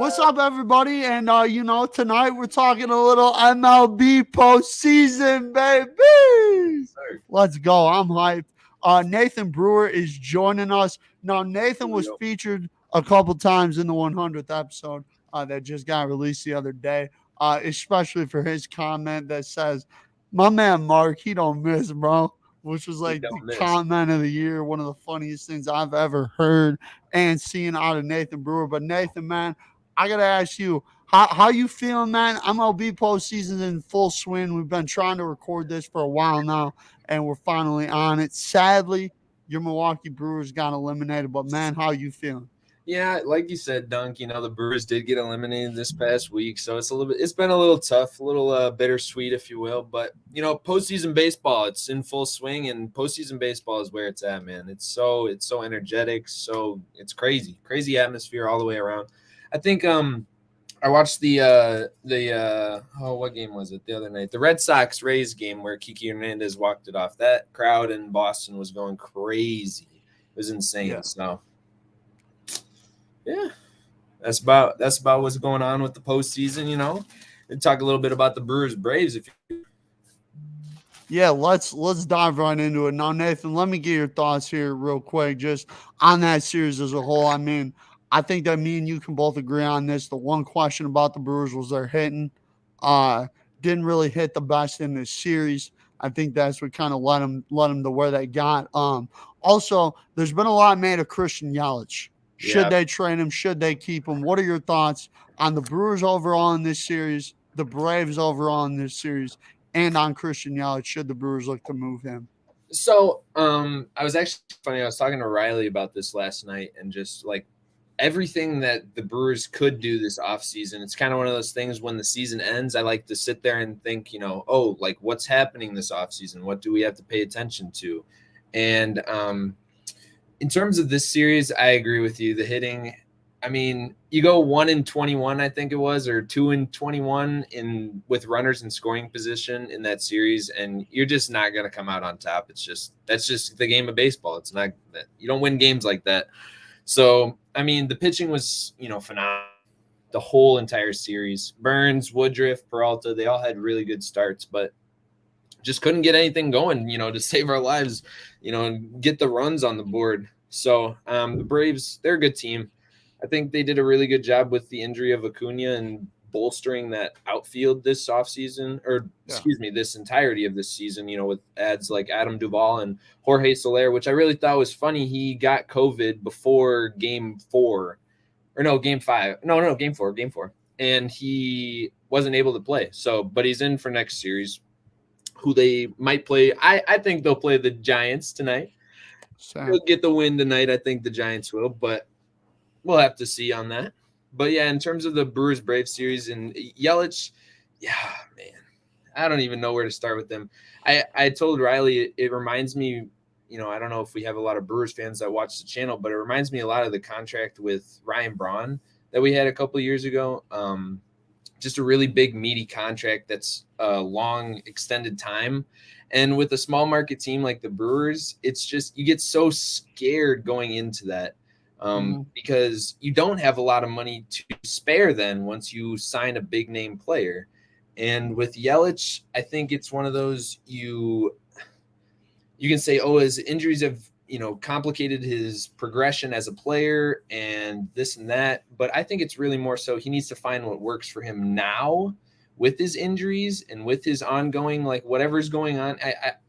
What's up, everybody? And tonight we're talking a little MLB postseason, baby. Let's go. I'm hyped. Nathan Brewer is joining us. Now, Nathan was featured a couple times in the 100th episode that just got released the other day, especially for his comment that says, "My man Mark, he don't miss, bro," which was like the comment of the year, one of the funniest things I've ever heard and seen out of Nathan Brewer. But Nathan, man, I gotta ask you, how you feeling, man? MLB postseason in full swing. We've been trying to record this for a while now, and we're finally on it. Sadly, your Milwaukee Brewers got eliminated, but man, how you feeling? Yeah, like you said, Dunk, the Brewers did get eliminated this past week, so it's been a little tough, a little bittersweet, if you will. But postseason baseball, it's in full swing, and postseason baseball is where it's at, man. It's so energetic, so it's crazy atmosphere all the way around. I think I watched what game was it the other night? The Red Sox Rays game where Kiki Hernandez walked it off. That crowd in Boston was going crazy. It was insane. Yeah. So yeah, that's about what's going on with the postseason. And talk a little bit about the Brewers Braves if you. Yeah, let's dive right into it. Now, Nathan, let me get your thoughts here real quick, just on that series as a whole. I mean, I think that me and you can both agree on this. The one question about the Brewers was their hitting. Didn't really hit the best in this series. I think that's what kind of led them to where they got. Also, there's been a lot made of Christian Yelich. Should they trade him? Should they keep him? What are your thoughts on the Brewers overall in this series, the Braves overall in this series, and on Christian Yelich? Should the Brewers look to move him? So, I was actually funny. I was talking to Riley about this last night, and just like everything that the Brewers could do this offseason. It's kind of one of those things when the season ends, I like to sit there and think, like what's happening this offseason? What do we have to pay attention to? And in terms of this series, I agree with you. The hitting, I mean, you go 1-21, I think it was, or 2-21 with runners in scoring position in that series, and you're just not going to come out on top. That's just the game of baseball. It's not that you don't win games like that. So, I mean, the pitching was, phenomenal the whole entire series. Burns, Woodruff, Peralta, they all had really good starts, but just couldn't get anything going, to save our lives, and get the runs on the board. So the Braves, they're a good team. I think they did a really good job with the injury of Acuna and bolstering that outfield this offseason, this entirety of this season, with ads like Adam Duvall and Jorge Soler, which I really thought was funny. He got COVID before game 4. Game 5. No, game 4. And he wasn't able to play. So, but he's in for next series, who they might play. I think they'll play the Giants tonight. They'll get the win tonight. I think the Giants will, but we'll have to see on that. But yeah, in terms of the Brewers Braves series and Yelich, yeah, man, I don't even know where to start with them. I told Riley it reminds me, I don't know if we have a lot of Brewers fans that watch the channel, but it reminds me a lot of the contract with Ryan Braun that we had a couple of years ago. Just a really big, meaty contract that's a long, extended time. And with a small market team like the Brewers, it's just you get so scared going into that because you don't have a lot of money to spare then once you sign a big-name player. And with Yelich, I think it's one of those you can say, his injuries have complicated his progression as a player and this and that. But I think it's really more so he needs to find what works for him now with his injuries and with his ongoing, like whatever's going on.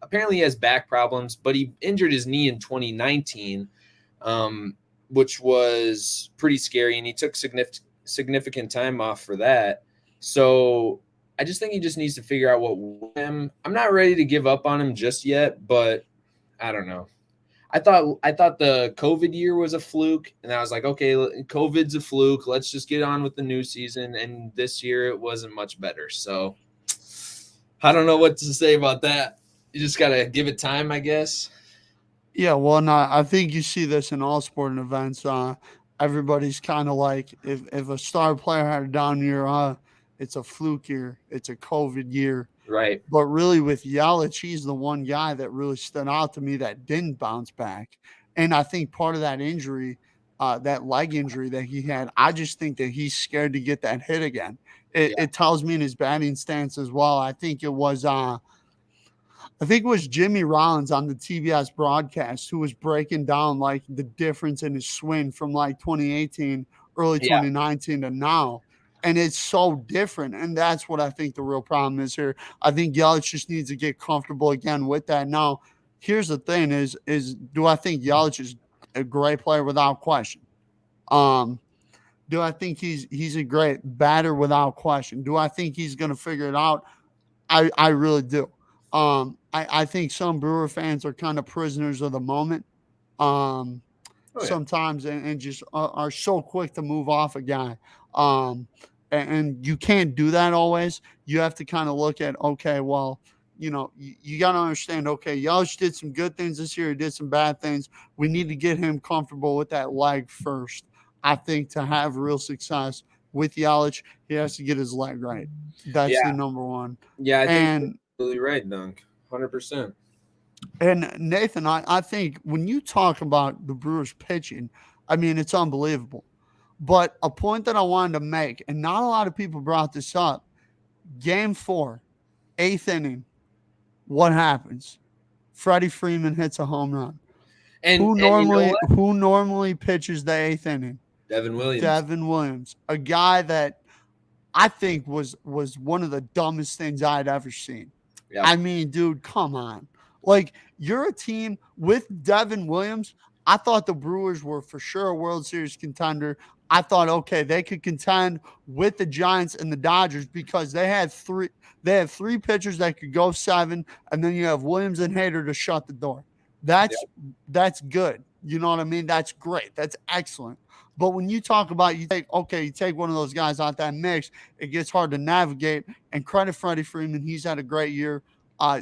Apparently he has back problems, but he injured his knee in 2019, which was pretty scary. And he took significant time off for that. So I just think he just needs to figure out what him. I'm not ready to give up on him just yet, but I don't know. I thought the COVID year was a fluke, and I was like, okay, COVID's a fluke. Let's just get on with the new season. And this year it wasn't much better. So I don't know what to say about that. You just got to give it time, I guess. Yeah, well, no, I think you see this in all sporting events. Everybody's kind of like, if a star player had a down year, it's a fluke year. It's a COVID year. Right. But really with Yelich, he's the one guy that really stood out to me that didn't bounce back. And I think part of that injury that leg injury that he had. I just think that he's scared to get that hit again. It, Yeah. it tells me in his batting stance as well. I think it was Jimmy Rollins on the TBS broadcast who was breaking down like the difference in his swing from like 2018, early Yeah. 2019 to now. And it's so different. And that's what I think the real problem is here. I think Yelich just needs to get comfortable again with that. Now, here's the thing is do I think Yelich is a great player without question? Um, do I think he's a great batter without question? Do I think he's gonna figure it out? I really do. I think some Brewer fans are kind of prisoners of the moment. Um, Oh yeah. sometimes and just are so quick to move off a guy. Um, and you can't do that always. You have to kind of look at, okay, well, you got to understand, okay, Yelich did some good things this year. He did some bad things. We need to get him comfortable with that leg first. I think to have real success with Yelich, he has to get his leg right. That's the Yeah. number one. Yeah. I think you're And absolutely right, Dunk. 100%. And Nathan, I think when you talk about the Brewers pitching, I mean, it's unbelievable. But a point that I wanted to make, and not a lot of people brought this up, game 4, 8th inning, what happens? Freddie Freeman hits a home run. And Who you know normally what? who normally pitches the 8th inning? Devin Williams. Devin Williams, a guy that I think was one of the dumbest things I'd ever seen. Yeah. I mean, dude, come on. Like, you're a team with Devin Williams. I thought the Brewers were for sure a World Series contender. I thought, okay, they could contend with the Giants and the Dodgers because they had three pitchers that could go 7, and then you have Williams and Hader to shut the door. That's Yeah. that's good. You know what I mean? That's great. That's excellent. But when you talk about you take one of those guys out that mix, it gets hard to navigate. And credit Freddie Freeman, he's had a great year.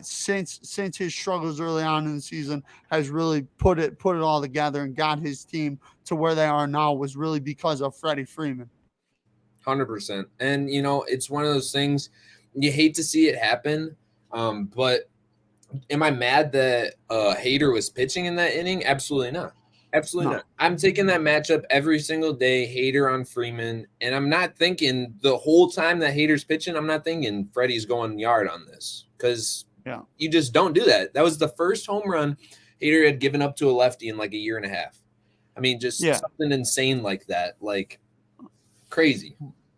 Since his struggles early on in the season has really put it all together and got his team to where they are now was really because of Freddie Freeman. 100%. And it's one of those things you hate to see it happen. But am I mad that Hader was pitching in that inning? Absolutely not. Absolutely No. not. I'm taking that matchup every single day, Hader on Freeman, and I'm not thinking the whole time that Hader's pitching, I'm not thinking Freddie's going yard on this because Yeah. you just don't do that. That was the first home run Hader had given up to a lefty in like a year and a half. I mean, just Yeah. something insane like that, like crazy.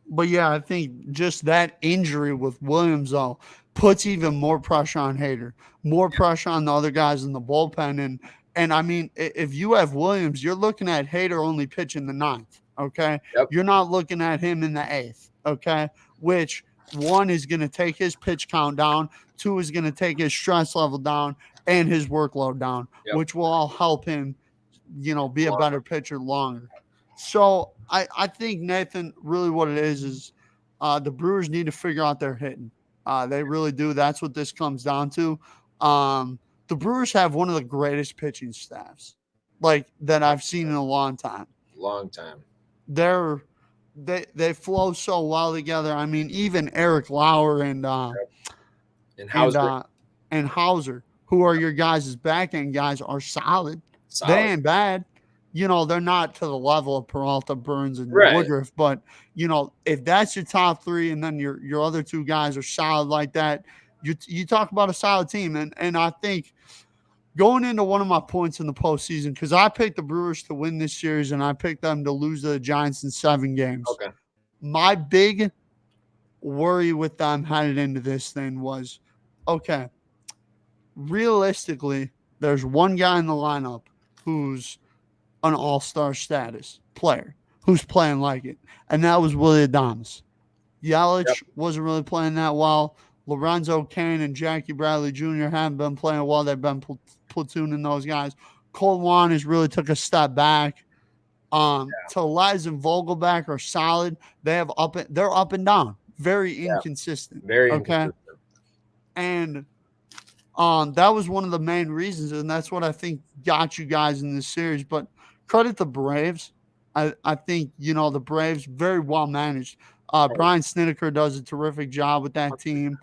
But yeah, I think just that injury with Williams though puts even more pressure on Hader, more pressure on the other guys in the bullpen. And I mean, if you have Williams, you're looking at Hader only pitching the 9th. Okay. Yep. You're not looking at him in the 8th. Okay. Which one is going to take his pitch count down, 2 is going to take his stress level down and his workload down, Yep. which will all help him, be a better pitcher longer. So I think, Nathan, really what it is the Brewers need to figure out their hitting. They really do. That's what this comes down to. The Brewers have one of the greatest pitching staffs, like that I've seen in a long time. Long time. They flow so well together. I mean, even Eric Lauer and Hauser, who are your guys' back end guys, are solid. Solid. They ain't bad. They're not to the level of Peralta, Burns, and Right. Woodruff, but if that's your top 3 and then your other 2 guys are solid like that, you talk about a solid team. And I think going into one of my points in the postseason, because I picked the Brewers to win this series and I picked them to lose to the Giants in 7 games. Okay. My big worry with them headed into this thing was, okay, realistically, there's one guy in the lineup who's an all-star status player who's playing like it, and that was Willie Adames. Yelich wasn't really playing that well. Lorenzo Cain and Jackie Bradley Jr. haven't been playing well. They've been platooning those guys. Cole Wan has really took a step back. Tellez and Vogelback are solid. They're up and down. Very inconsistent. Very okay. inconsistent. And that was one of the main reasons, and that's what I think got you guys in this series. But credit the Braves. I think, the Braves, very well managed. Brian Snedeker does a terrific job with that team.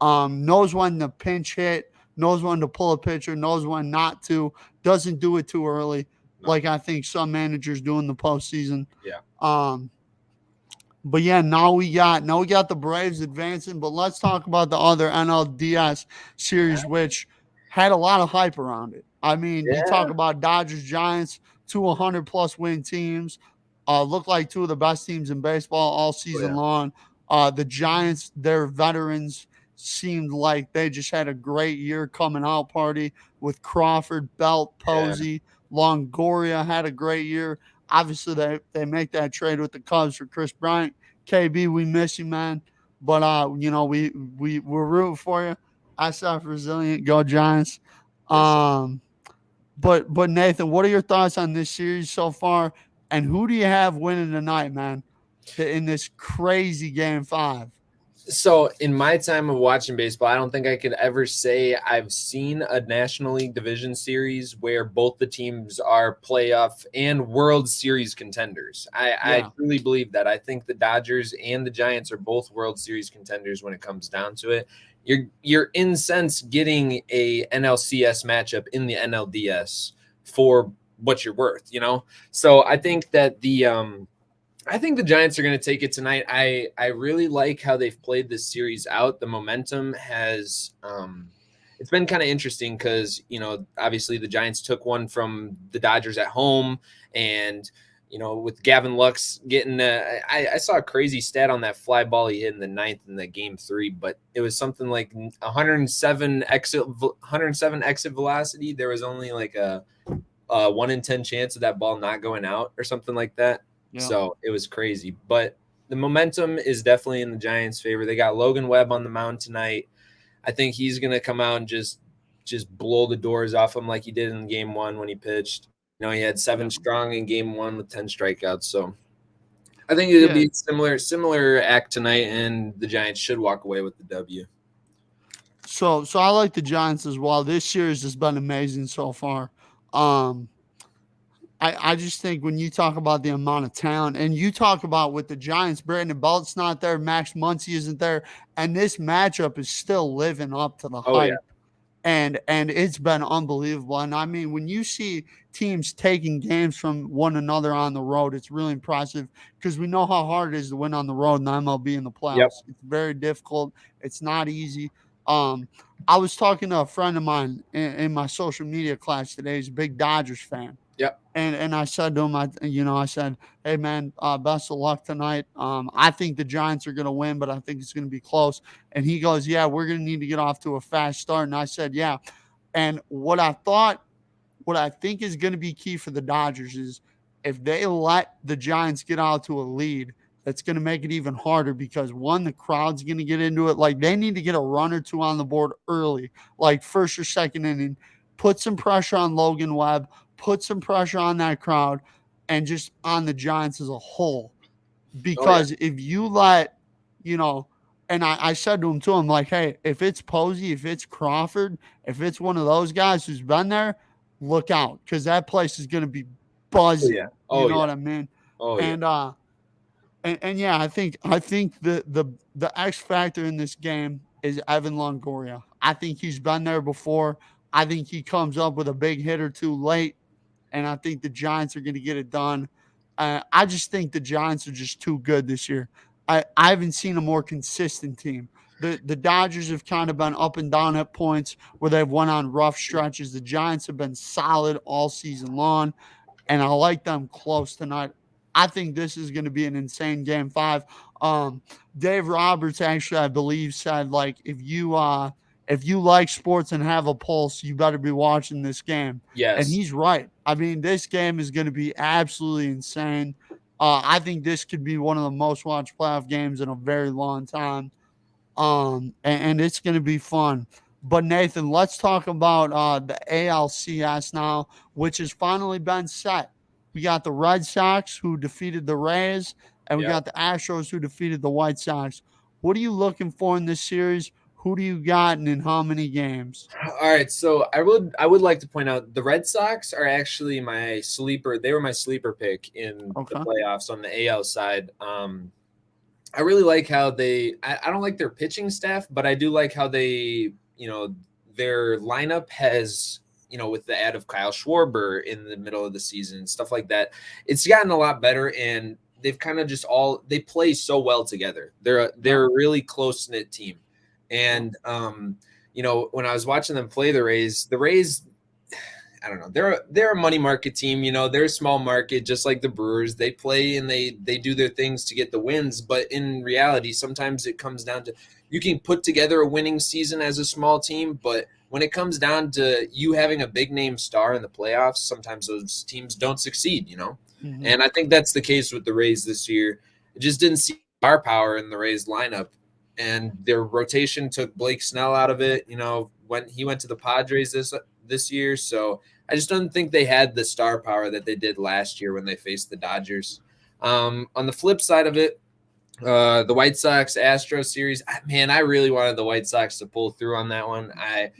Knows when to pinch hit, knows when to pull a pitcher, knows when not to, doesn't do it too early. like I think some managers do in the postseason. Yeah. But yeah, now we got the Braves advancing. But let's talk about the other NLDS series, which had a lot of hype around it. I mean, you talk Yeah. about Dodgers, Giants, 200+ win teams. Look like two of the best teams in baseball all Oh, season yeah. long. The Giants, their veterans seemed like they just had a great year coming out party with Crawford, Belt, Yeah. Posey, Longoria had a great year. Obviously, they make that trade with the Cubs for Chris Bryant. KB, we miss you, man. But we're rooting for you. SF resilient, go Giants. Yes. Um, but Nathan, what are your thoughts on this series so far? And who do you have winning tonight, man? In this crazy game 5. So in my time of watching baseball, I don't think I could ever say I've seen a National League Division Series where both the teams are playoff and World Series contenders. I truly believe that. I think the Dodgers and the Giants are both World Series contenders when it comes down to it. You're in sense getting a NLCS matchup in the NLDS for what you're worth, So I think that I think the Giants are going to take it tonight. I really like how they've played this series out. The momentum has it's been kind of interesting because obviously the Giants took one from the Dodgers at home, and with Gavin Lux getting I saw a crazy stat on that fly ball he hit in the ninth in the game 3, but it was something like 107 exit velocity. There was only like a 1 in 10 chance of that ball not going out or something like that. Yeah. So it was crazy, but the momentum is definitely in the Giants' favor. They got Logan Webb on the mound tonight. I think he's going to come out and just blow the doors off him like he did in game 1 when he pitched. He had 7 strong in game 1 with 10 strikeouts. So I think it'll be similar act tonight, and the Giants should walk away with the W. So I like the Giants as well. This series has been amazing so far. I just think when you talk about the amount of talent, and you talk about with the Giants, Brandon Belt's not there, Max Muncy isn't there, and this matchup is still living up to the hype. Yeah. And it's been unbelievable. And I mean, when you see teams taking games from one another on the road, it's really impressive because we know how hard it is to win on the road in the MLB in the playoffs. Yep. It's very difficult. It's not easy. I was talking to a friend of mine in my social media class today. He's a big Dodgers fan. Yep. And I said to him, I said, hey, man, best of luck tonight. I think the Giants are going to win, but I think it's going to be close. And he goes, yeah, we're going to need to get off to a fast start. And I said, yeah. And what I think is going to be key for the Dodgers is if they let the Giants get out to a lead, that's going to make it even harder because, one, the crowd's going to get into it. Like, they need to get a run or two on the board early, like first or second inning, put some pressure on Logan Webb, put some pressure on that crowd, and just on the Giants as a whole. Because if you let, and I said to him too, I'm like, hey, if it's Posey, if it's Crawford, if it's one of those guys who's been there, look out, because that place is going to be buzzing. You know what I mean? And yeah, I think the X factor in this game is Evan Longoria. I think he's been there before. I think he comes up with a big hit or two late, and I think the Giants are going to get it done. I just think the Giants are just too good this year. I haven't seen a more consistent team. The Dodgers have kind of been up and down at points where they've went on rough stretches. The Giants have been solid all season long, and I like them close tonight. I think this is going to be an insane game 5. Dave Roberts actually, I believe, said, like, if you like sports and have a pulse, you better be watching this game. Yes. And he's right. I mean, this game is going to be absolutely insane. I think this could be one of the most watched playoff games in a very long time. And it's going to be fun. But Nathan, let's talk about the ALCS now, which has finally been set. We got the Red Sox who defeated the Rays, and we got the Astros who defeated the White Sox. What are you looking for in this series? Who do you got and in how many games? All right, so I would like to point out the Red Sox are actually my sleeper. They were my sleeper pick in the playoffs on the AL side. I really like how I don't like their pitching staff, but I do like how they, their lineup has with the add of Kyle Schwarber in the middle of the season, stuff like that. It's gotten a lot better, and they've kind of just they play so well together. They're a really close knit team, and when I was watching them play the Rays, I don't know. They're a money market team. They're a small market, just like the Brewers. They play and they do their things to get the wins. But in reality, sometimes it comes down to you can put together a winning season as a small team, but when it comes down to you having a big name star in the playoffs, sometimes those teams don't succeed. Mm-hmm. And I think that's the case with the Rays this year. It just didn't see star power in the Rays lineup, and their rotation took Blake Snell out of it. When he went to the Padres this year. So I just don't think they had the star power that they did last year when they faced the Dodgers. On the flip side of it, the White Sox Astros series, man, I really wanted the White Sox to pull through on that one. I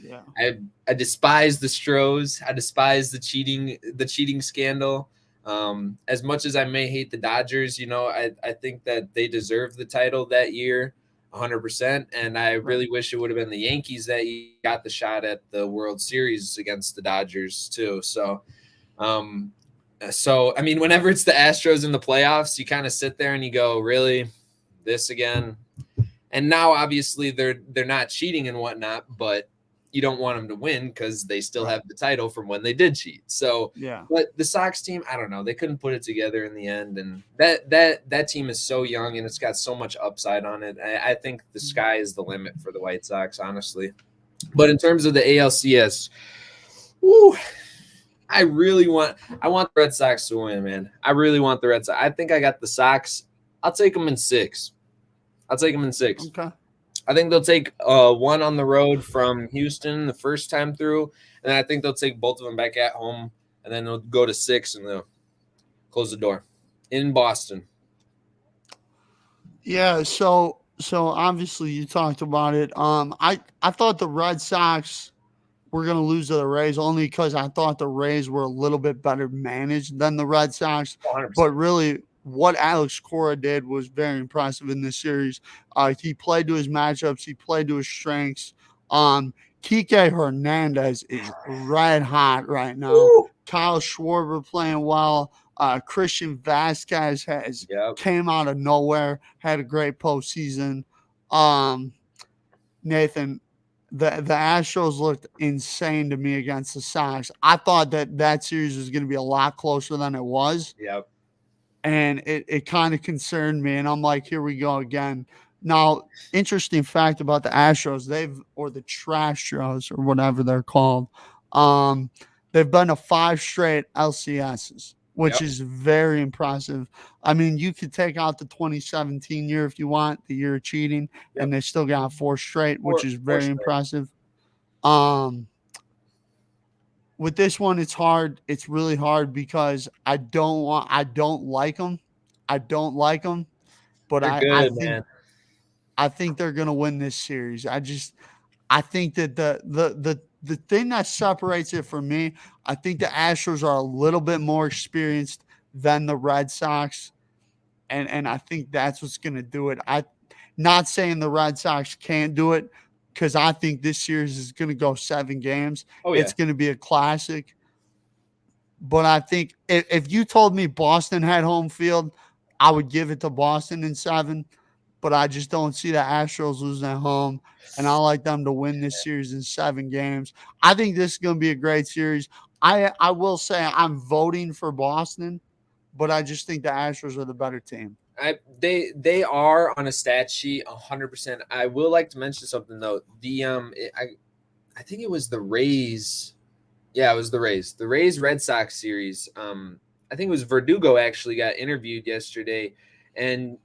despise the Stros. I despise the cheating scandal. As much as I may hate the Dodgers, I think that they deserve the title that year. 100%, and I really wish it would have been the Yankees that got the shot at the World Series against the Dodgers too. So I mean, whenever it's the Astros in the playoffs, you kind of sit there and you go, really, this again? And now obviously they're not cheating and whatnot, but you don't want them to win because they still have the title from when they did cheat. So but the Sox team, I don't know, they couldn't put it together in the end, and that team is so young and it's got so much upside on it. I think the sky is the limit for the White Sox, honestly. But in terms of the ALCS, I want the Red Sox to win, man. I really want the Red Sox. I think I got the Sox. I'll take them in 6. Okay. I think they'll take one on the road from Houston the first time through, and I think they'll take both of them back at home, and then they'll go to 6 and they'll close the door in Boston. Yeah, so obviously you talked about it. I thought the Red Sox were going to lose to the Rays only because I thought the Rays were a little bit better managed than the Red Sox. 100%. But really, what Alex Cora did was very impressive in this series. He played to his matchups. He played to his strengths. Kike Hernandez is red hot right now. Woo! Kyle Schwarber playing well. Christian Vasquez came out of nowhere, had a great postseason. Nathan, the Astros looked insane to me against the Sox. I thought that series was going to be a lot closer than it was. Yep. And it kind of concerned me. And I'm like, here we go again. Now, interesting fact about the Astros, or the Trastros or whatever they're called, they've been to 5 straight LCSs, which is very impressive. I mean, you could take out the 2017 year if you want, the year of cheating, and they still got 4 straight, which is very impressive. With this one, it's hard. It's really hard because I don't like them. But I think they're going to win this series. I think that the thing that separates it for me, I think the Astros are a little bit more experienced than the Red Sox. And I think that's what's going to do it. I'm not saying the Red Sox can't do it, because I think this series is going to go 7 games. It's going to be a classic. But I think if you told me Boston had home field, I would give it to Boston in 7. But I just don't see the Astros losing at home. And I like them to win this series in 7 games. I think this is going to be a great series. I will say I'm voting for Boston, but I just think the Astros are the better team. They are on a stat sheet 100%. I will like to mention something though. I think it was the Rays. Yeah, it was the Rays. The Rays Red Sox series. I think it was Verdugo actually got interviewed yesterday, and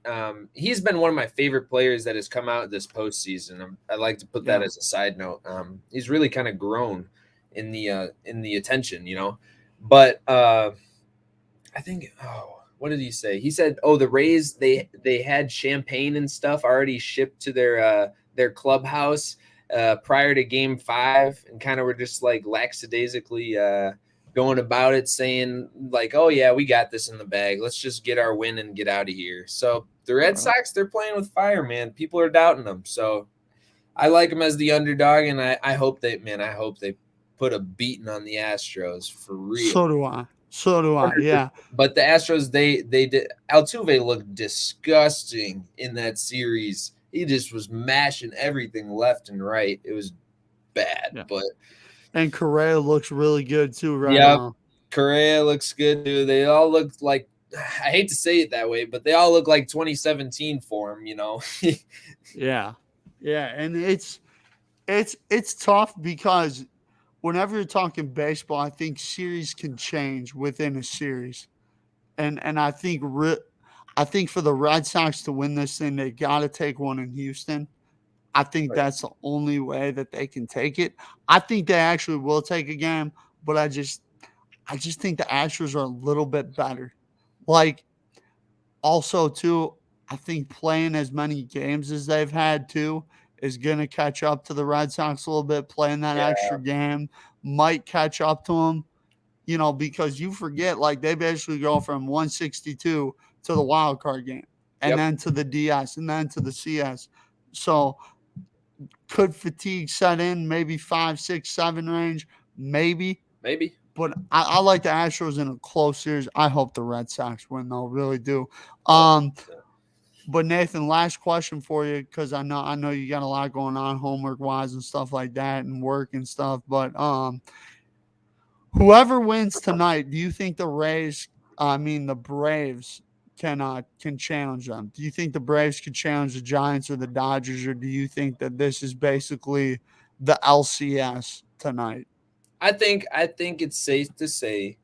he's been one of my favorite players that has come out this postseason. I like to put that as a side note. He's really kind of grown in the attention, But I think what did he say? He said, the Rays, they had champagne and stuff already shipped to their clubhouse prior to Game 5, and kind of were just like lackadaisically going about it, saying like, oh yeah, we got this in the bag. Let's just get our win and get out of here. So the Red Sox, they're playing with fire, man. People are doubting them. So I like them as the underdog, and I hope they put a beating on the Astros for real. So do I. Yeah. But the Astros, they did. Altuve looked disgusting in that series. He just was mashing everything left and right. It was bad, Yeah. but And Correa looks really good too now. Correa looks good too. They all look like, I hate to say it that way, but they all look like 2017 for him, Yeah. Yeah, and it's tough because whenever you're talking baseball, I think series can change within a series. And I think for the Red Sox to win this thing, they got to take one in Houston. I think that's the only way that they can take it. I think they actually will take a game, but I just think the Astros are a little bit better. Like, also too, I think playing as many games as they've had too is going to catch up to the Red Sox a little bit. Playing that extra game might catch up to them, because you forget, like, they basically go from 162 to the wild card game and then to the DS and then to the CS. So could fatigue set in maybe 5, 6, 7 range? Maybe. But I like the Astros in a close series. I hope the Red Sox win, though. Really do. But Nathan, last question for you, because I know you got a lot going on homework wise and stuff like that, and work and stuff. But whoever wins tonight, do you think the Braves can challenge them? Do you think the Braves could challenge the Giants or the Dodgers, or do you think that this is basically the LCS tonight? I think it's safe to say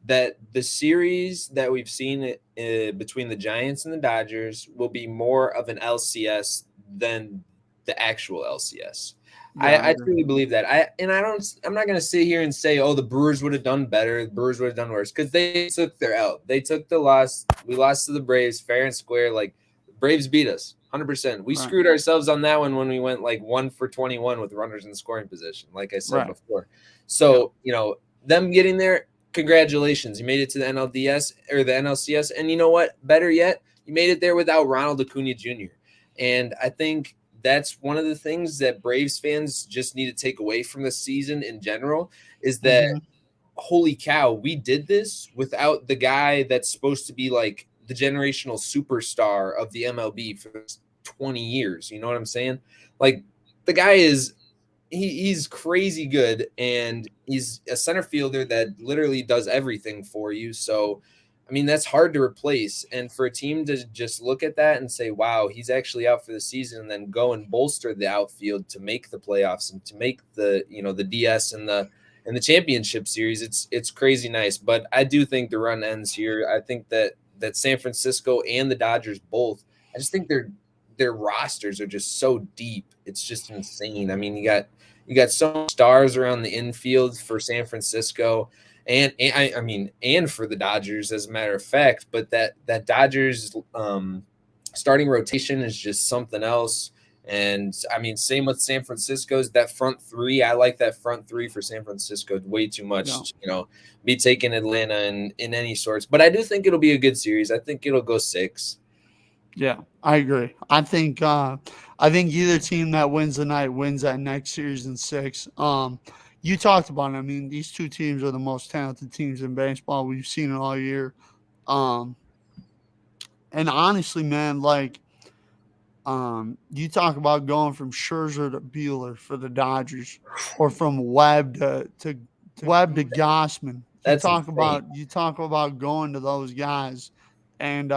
that the series that we've seen between the Giants and the Dodgers will be more of an LCS than the actual LCS. Yeah, I truly believe that. I'm not going to sit here and say, oh, the Brewers would have done better, the Brewers would have done worse, because they took their L. They took the loss. We lost to the Braves fair and square. Like, Braves beat us 100%. We screwed ourselves on that one when we went like 1 for 21 with runners in scoring position, like I said before. So, them getting there, congratulations. You made it to the NLDS or the NLCS. And you know what? Better yet, you made it there without Ronald Acuna Jr. And I think that's one of the things that Braves fans just need to take away from the season in general is that, holy cow, we did this without the guy that's supposed to be like the generational superstar of the MLB for 20 years. You know what I'm saying? Like, the guy is he's crazy good, and he's a center fielder that literally does everything for you. So, I mean, that's hard to replace. And for a team to just look at that and say, wow, he's actually out for the season, and then go and bolster the outfield to make the playoffs and to make the, the DS and the championship series, it's crazy nice. But I do think the run ends here. I think that San Francisco and the Dodgers both, I just think their rosters are just so deep. It's just insane. I mean, you got so many stars around the infield for San Francisco and for the Dodgers, as a matter of fact. But that Dodgers starting rotation is just something else. And I mean, same with San Francisco's that front three. I like that front three for San Francisco way too much, be taking Atlanta in any sorts. But I do think it'll be a good series. I think it'll go 6. Yeah, I agree. I think either team that wins the night wins that next series in 6. You talked about it. I mean, these two teams are the most talented teams in baseball. We've seen it all year. And honestly, man, like, you talk about going from Scherzer to Buehler for the Dodgers, or from Webb to Gossman. You talk about going to those guys. And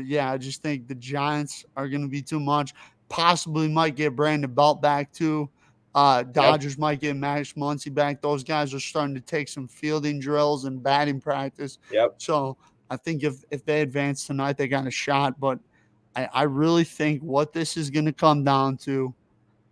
yeah, I just think the Giants are going to be too much. Possibly might get Brandon Belt back too. Dodgers might get Max Muncy back. Those guys are starting to take some fielding drills and batting practice. So I think if they advance tonight, they got a shot. But I really think what this is going to come down to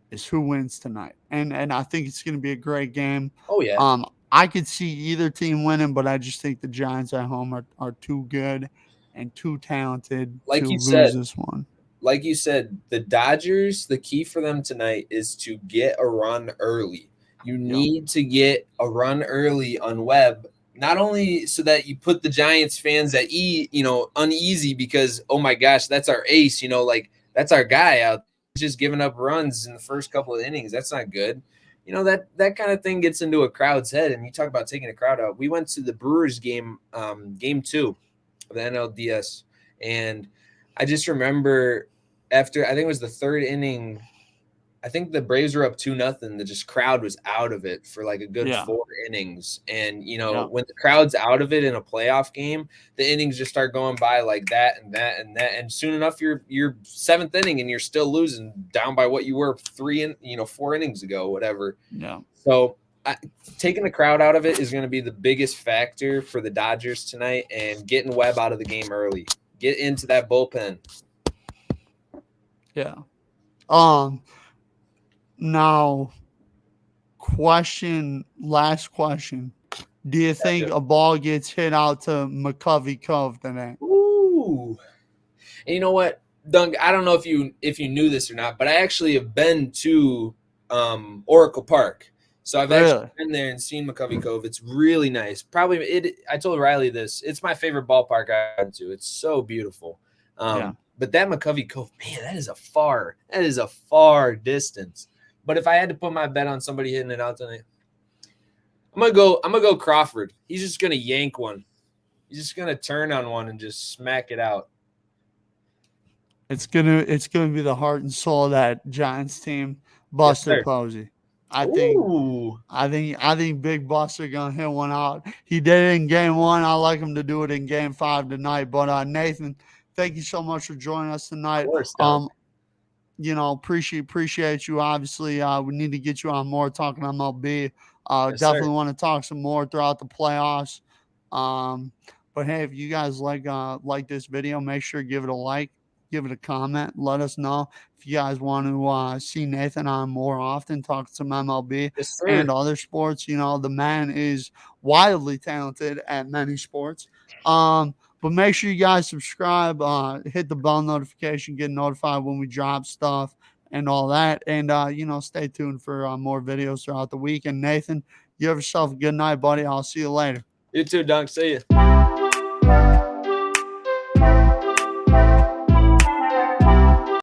is who wins tonight. And I think it's going to be a great game. Oh, yeah. I could see either team winning, but I just think the Giants at home are too good and too talented to lose this one. Like you said, the Dodgers, the key for them tonight is to get a run early. You need to get a run early on Webb, not only so that you put the Giants fans at uneasy because, oh my gosh, that's our ace, like that's our guy out there just giving up runs in the first couple of innings. That's not good. that kind of thing gets into a crowd's head. And you talk about taking a crowd out. We went to the Brewers game, game 2 of the NLDS, and I just remember after, I think it was the 3rd inning, I think the Braves were up 2-0. The just crowd was out of it for like a good 4 innings. And, when the crowd's out of it in a playoff game, the innings just start going by like that and that and that. And soon enough, you're 7th inning and you're still losing down by what you were 4 innings ago, whatever. Yeah. So taking the crowd out of it is going to be the biggest factor for the Dodgers tonight, and getting Webb out of the game early. Get into that bullpen. Yeah. Now, last question. Do you think a ball gets hit out to McCovey Cove tonight? Ooh. And you know what, Dunk, I don't know if you knew this or not, but I actually have been to Oracle Park. So I've actually been there and seen McCovey Cove. It's really nice. I told Riley this. It's my favorite ballpark I've been to. It's so beautiful. But that McCovey Cove, man, that is a far distance. But if I had to put my bet on somebody hitting it out tonight, I'm gonna go Crawford. He's just gonna yank one. He's just gonna turn on one and just smack it out. It's gonna be the heart and soul of that Giants team, Buster Posey. I think Big Buster gonna hit one out. He did it in game 1. I like him to do it in game 5 tonight. But Nathan, thank you so much for joining us tonight. Of course, appreciate you. Obviously, we need to get you on more talking MLB. Definitely want to talk some more throughout the playoffs. But hey, if you guys like this video, make sure to give it a like, give it a comment. Let us know if you guys want to see Nathan on more often, talk some MLB and other sports. The man is wildly talented at many sports. But make sure you guys subscribe, hit the bell notification, get notified when we drop stuff and all that. And, stay tuned for more videos throughout the week. And Nathan, you have yourself a good night, buddy. I'll see you later. You too, Dunk. See you.